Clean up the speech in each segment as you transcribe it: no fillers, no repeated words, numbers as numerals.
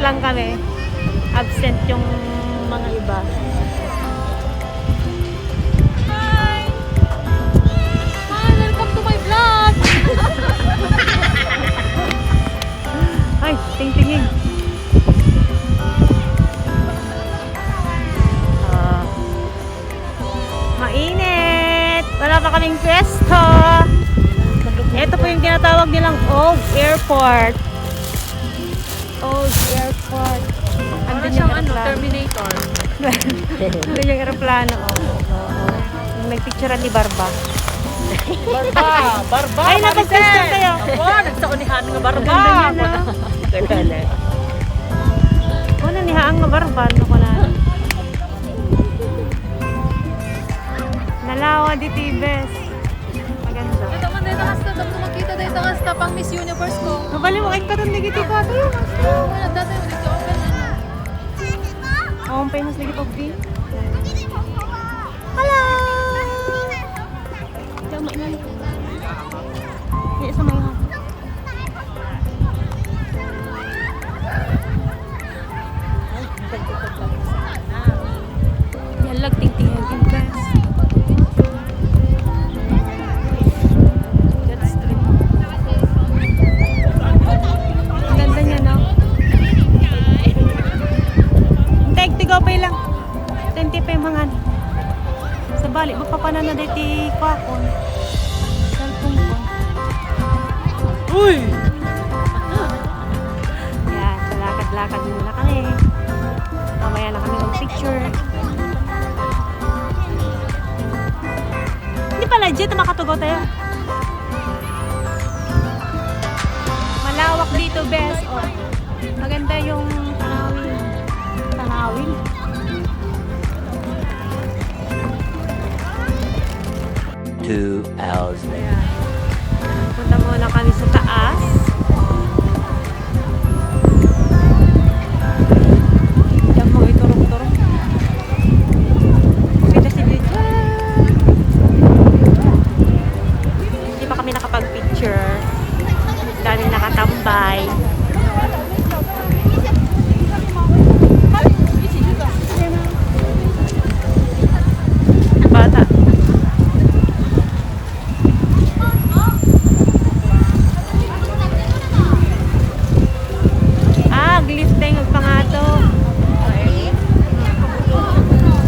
lang kami. Absent yung mga iba. Hi! Hi! Welcome to my vlog! Ay, ting-tingin. Mainit! Wala pa kaming pwesto. Ito po yung tinatawag nilang Old Airport. Old Airport. Parang siyang Terminator. Andun yung aeroplano. Yung nagpicturean ni Barba. Barba! Ay, napag-picture kayo. Nagsaunihan nga barba! Ganda na. Una nihaang nga Barba. Ano ko na? Nalawa di Tibes. Maganda. Ito man dito kasta, dapat makita dito kasta pang Miss Universe ko. Mabali mo kayo katong negative pa tayo. Wala dati mo dito open. Ang famous negative B. Hello! Jama na. Di sa mga hapon. Yan lang tingtingin invest. That's true. Ang ganda niya, no? Tigopay lang. 20 pa yung mga sa bali, magpapanan na dito kwakon. Cellphone ko. Uy! Yan, lakad-lakad muna kami. Mamaya na kami mag-picture. Hindi pa legit, makatugaw tayo. Malawak dito, best. Oh. Maganda yung tanawin. Tanawin. Two hours later. Ayan. Punta muna kami sa taas. Diyan mo iturok-turok. Kita si Lydia. Hindi pa kami nakapag-picture. Daming nakatambay. Bata. Glifting ang pangato.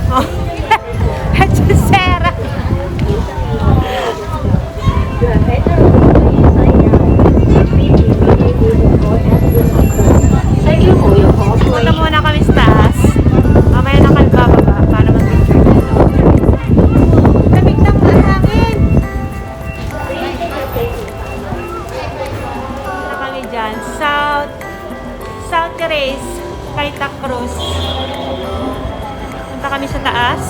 Oh. Hechicera. Punta muna kami sa taas. Mamaya na kami bababa para mag-picture. Lamig ng hangin. Punta kami dyan. South Terrace, Kaita Cruz. Punta kami sa taas.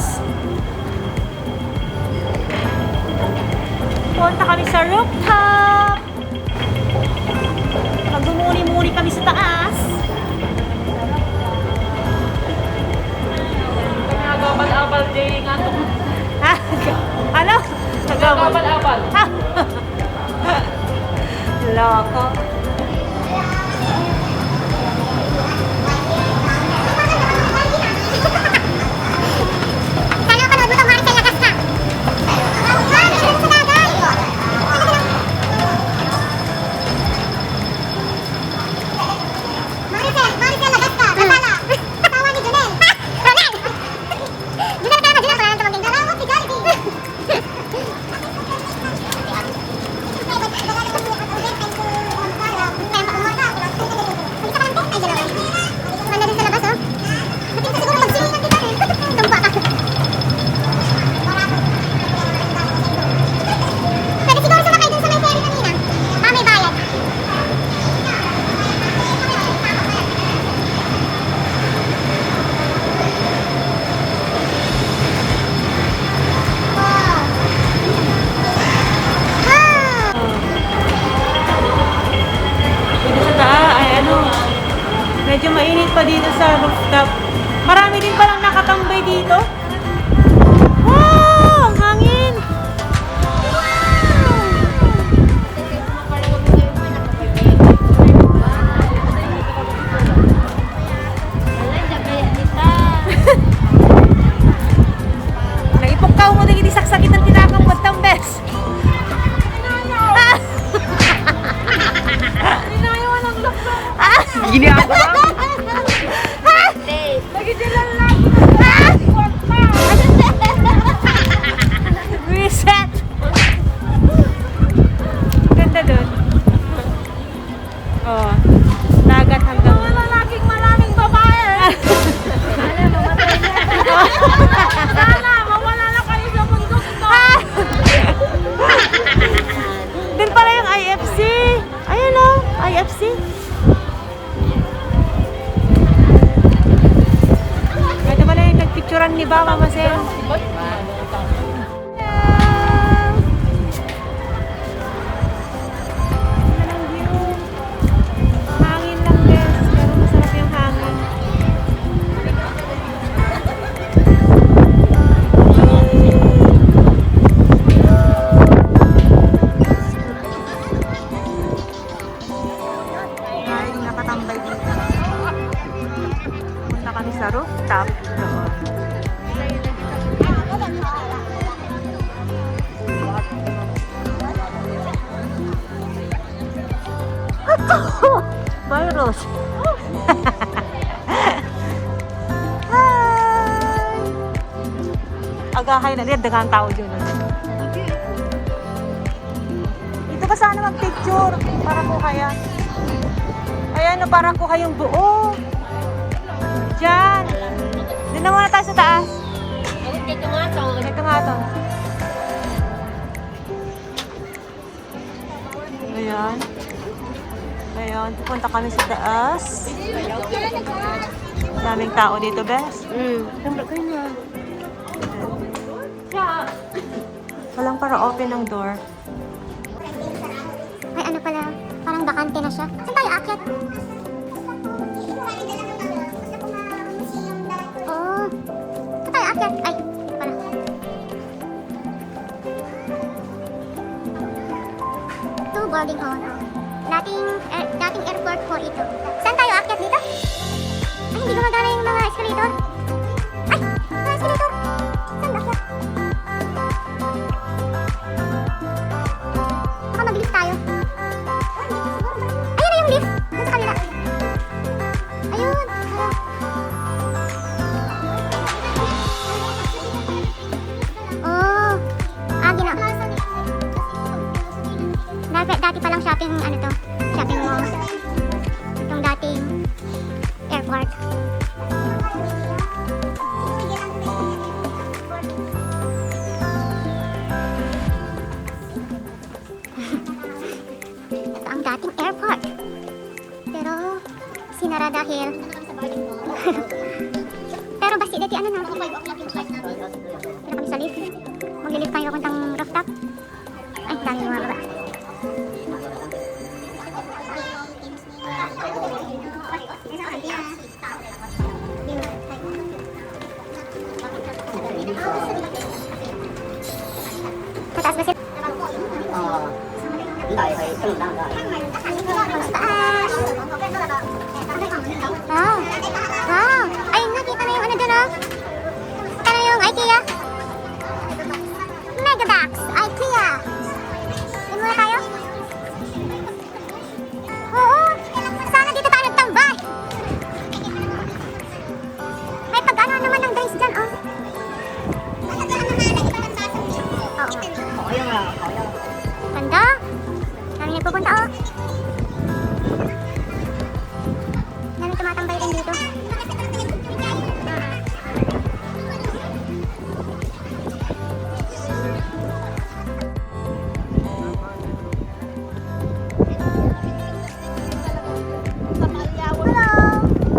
Punta kami sa rooftop. Magmumuni-muni kami sa taas. Nagabal-abal day nga ito. Ha? Ano? Nagabal-abal. Loko. Medyo mainit pa dito sa rooftop. Marami din palang nakatambay dito. Wow! Ang hangin! Wow! ba, Mama Sel? Hangin lang, guys. Pero masarap yung hangin. Maraming nakatambay dito. Punta kami sa rooftop doon. Virus. Hi! Agahay na lihat daghang tao dyan. Dito ka sana mag-picture para ko kaya. Ayan, para ko kayong buo. Diyan. Doon na muna tayo sa taas. Ito nga to. Ayan. Ayan, pupunta kami sa taas. Daming tao dito, Bes. Walang para open ng door. Ay, ano pala, parang bakante na siya. Saan tayo aakyat? Oo. Saan tayo aakyat? Ay, ito pala. Ito, boarding hall. Dating airport po ito. Saan tayo aakyat dito? Ay, hindi gumagana yung mga escalator. Ay, mga escalator. Saan ba aakyat? Baka mag-lift tayo. Ayun na yung lift. Doon sa kanila. Ayun. Oh. Gina. Dati palang shopping, ano to? Shopping mall. Itong dating airport. Ito ang dating airport. Pero sinara dahil pero basta dati ano na. Pero kami sa lift. Maglilift tayo papuntang rooftop. Ay, dami mga baba. Mataas ba sila? Taas! Wow! Wow! Ay, nakita na yung ano dun, oh. Kita na yung IKEA. Megabox! IKEA! Yun muna tayo? Oo! Sana dito tayo nagtambay! May pag-ano naman ng guys dyan, oh. Oo. Ganda! Dami nagpupunta, oh. Dami tumatambay din dito.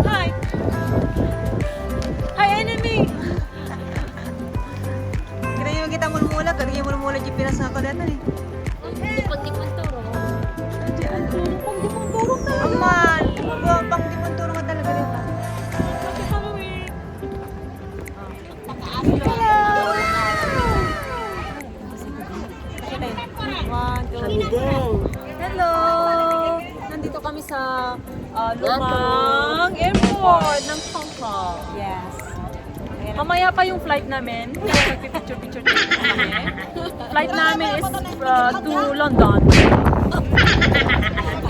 Hi! Hi, enemy! Kira yung kita mulmula, kaya yung mulmula di pinas na ako dito eh. Aman! Pang-dipon-turo ka talaga dito. Hello! One, two, hello! Nandito kami sa lumang airport ng Hong Kong. Yes. Mamaya pa yung flight namin. Magpipicture-picture kami. Flight namin is to London.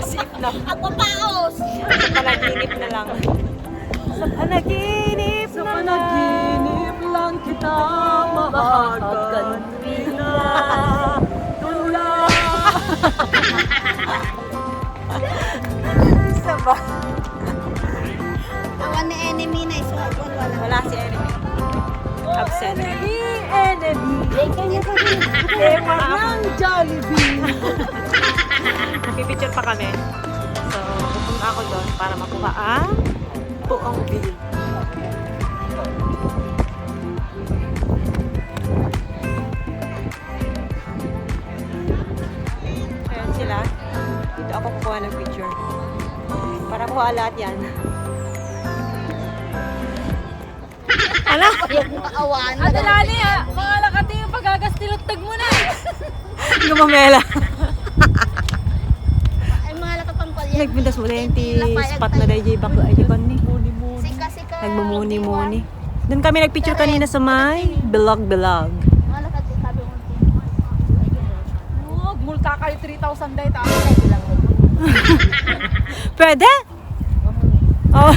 Safe na. Ako paos! Sa panaginip na lang. Sa panaginip Sa na panaginip lang kita mahahagan na tula. Isa ba? Awan na enemy na isuot. Wala si enemy. Absent. Enemy. Ewan ng Jollibee. Pipicture pa kami. So, pupunta ako doon para makuha ang buong view. kuha ng picture. Para kuha lahat yan. Ano? Ate Lani, mga lakati yung pagagastilutag mo na. Gumamela. Ay, mga lakapang palya. Nagpintas mo na yung spot na DJ bakla ay ban ni. Sika-sika. Nagmumuni-muni. Doon kami nagpicture kanina sa may bilog-bilog. Mga lakati, sabi mo. Huwag, multa kayo 3,000 day ta. Pwede? Oh.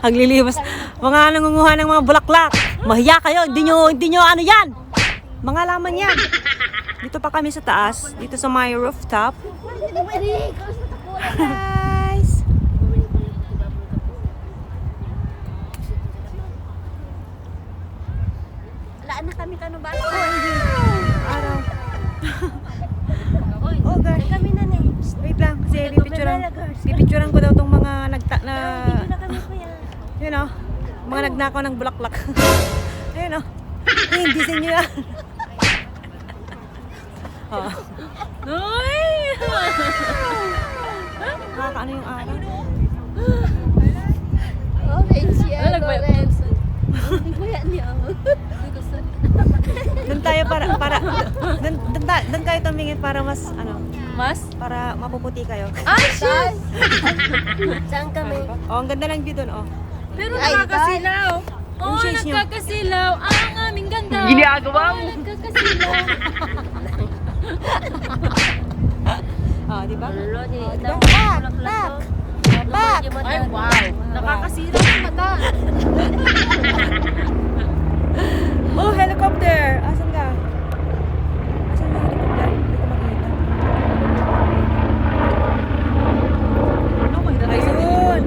Ang liliwas. Mga nangunguha ng mga bulaklak. Mahiya kayo. Hindi nyo ano yan. Mga laman yan. Dito pa kami sa taas. Dito sa my rooftop. Guys. Laan na kami kano ba? Araw. Oh, gosh. Kami na na. Wait lang. Kasi pipicturean ko daw tong mga na Na kami kuya. yun o. Mga nagnakaw ng bulaklak. Ayun o. Hindi sa inyo yan. Oh. Ay! Nakakaano yung araw. Orange yan. Ano, nagbayad? Orange. Hindi ko yan niya. Doon tayo doon tayo tumingin para mas Mas? para mapuputi kayo. Ay, shit! Saan kami? Oh, ang ganda ng view doon oh. Pero Ay, nakakasilaw. Yung Oh, shades nyo. nagkakasilaw. Ang aming ganda. Ginagawa mo. Nagkakasilaw. Ah, di ba? Lolo, di. Oh, di ba? Back! Back! Ay, wow. Nakakasira ng mata. Oh, helicopter! Asan ka? Asan yung helicopter? Hindi ko makita. Ayun!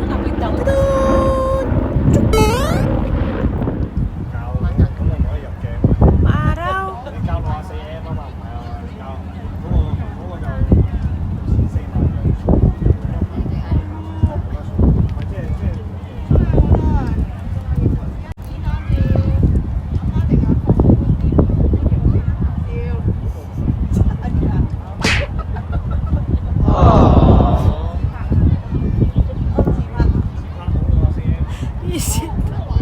Tudun! Maaraw! Isip.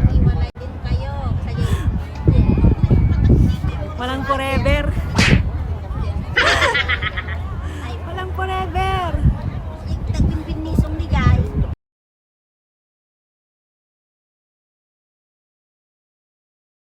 Iwalay din kayo. Kasi Walang forever.